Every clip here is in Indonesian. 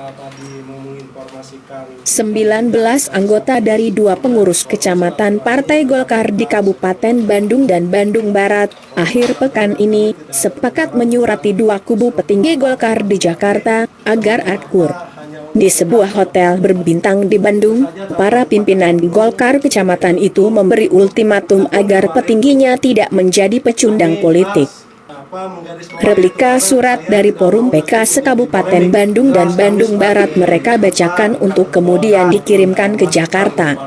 19 anggota dari 2 pengurus kecamatan Partai Golkar di Kabupaten Bandung dan Bandung Barat, akhir pekan ini, sepakat menyurati 2 kubu petinggi Golkar di Jakarta, agar akur. Di sebuah hotel berbintang di Bandung, para pimpinan Golkar kecamatan itu memberi ultimatum agar petingginya tidak menjadi pecundang politik. Replika surat dari Forum PK se-Kabupaten Bandung dan Bandung Barat mereka bacakan untuk kemudian dikirimkan ke Jakarta.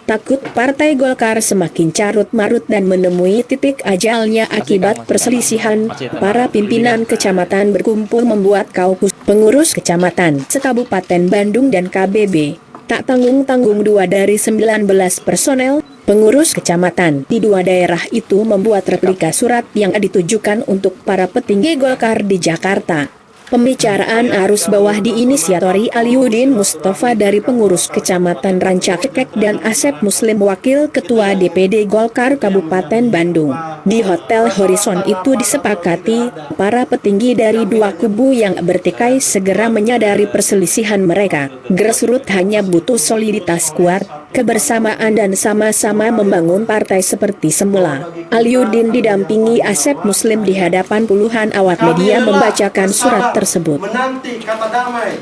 Takut Partai Golkar semakin carut-marut dan menemui titik ajalnya akibat perselisihan, para pimpinan kecamatan berkumpul membuat kaukus pengurus kecamatan se-Kabupaten Bandung dan KBB. Tak tanggung-tanggung 2 dari 19 personel pengurus kecamatan di 2 daerah itu membuat replika surat yang ditujukan untuk para petinggi Golkar di Jakarta. Pembicaraan arus bawah diinisiatori Aliuddin Mustafa dari pengurus kecamatan Rancakekek dan Asep Muslim wakil ketua DPD Golkar Kabupaten Bandung. Di Hotel Horizon itu disepakati, para petinggi dari 2 kubu yang bertikai segera menyadari perselisihan mereka. Grassroots hanya butuh soliditas kuat, kebersamaan dan sama-sama membangun partai seperti semula. Aliuddin didampingi Asep Muslim di hadapan puluhan awak media membacakan surat tersebut. Menanti kata damai,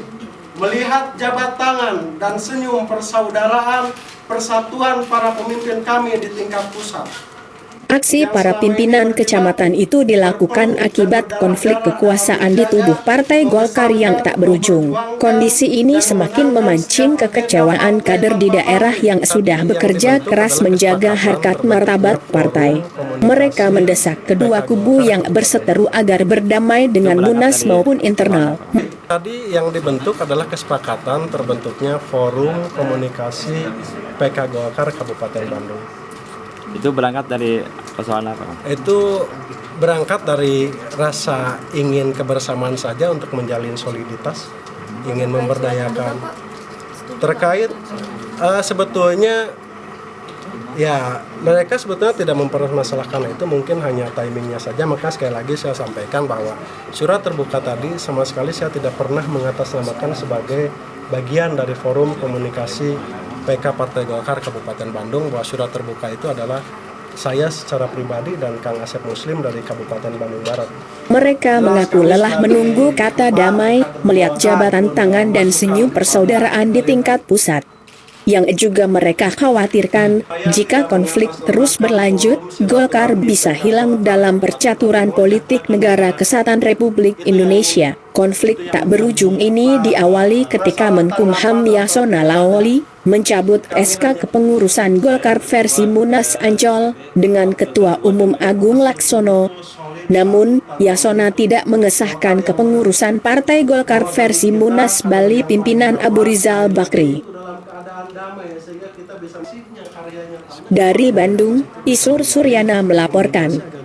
melihat jabat tangan dan senyum persaudaraan, persatuan para pemimpin kami di tingkat pusat. Aksi para pimpinan kecamatan itu dilakukan akibat konflik kekuasaan di tubuh Partai Golkar yang tak berujung. Kondisi ini semakin memancing kekecewaan kader di daerah yang sudah bekerja keras menjaga harkat martabat partai. Mereka mendesak kedua kubu yang berseteru agar berdamai dengan munas maupun internal. Tadi yang dibentuk adalah kesepakatan terbentuknya Forum Komunikasi PK Golkar Kabupaten Bandung. Itu berangkat dari persoalan apa? Itu berangkat dari rasa ingin kebersamaan saja untuk menjalin soliditas, ingin memberdayakan. Terkait sebetulnya ya mereka sebetulnya tidak mempermasalahkan itu, mungkin hanya timingnya saja. Maka sekali lagi saya sampaikan bahwa surat terbuka tadi sama sekali saya tidak pernah mengatasnamakan sebagai bagian dari Forum Komunikasi PK Partai Golkar Kabupaten Bandung, bahwa surat terbuka itu adalah saya secara pribadi dan Kang Asep Muslim dari Kabupaten Bandung Barat. Mereka mengaku lelah menunggu kata damai, melihat jabatan tangan dan senyum persaudaraan di tingkat pusat. Yang juga mereka khawatirkan, jika konflik terus berlanjut, Golkar bisa hilang dalam percaturan politik Negara Kesatuan Republik Indonesia. Konflik tak berujung ini diawali ketika Menkumham Yasona Lawli mencabut SK kepengurusan Golkar versi Munas Ancol dengan Ketua Umum Agung Laksono. Namun, Yasona tidak mengesahkan kepengurusan Partai Golkar versi Munas Bali pimpinan Abu Rizal Bakri. Dari Bandung, Isur Suryana melaporkan.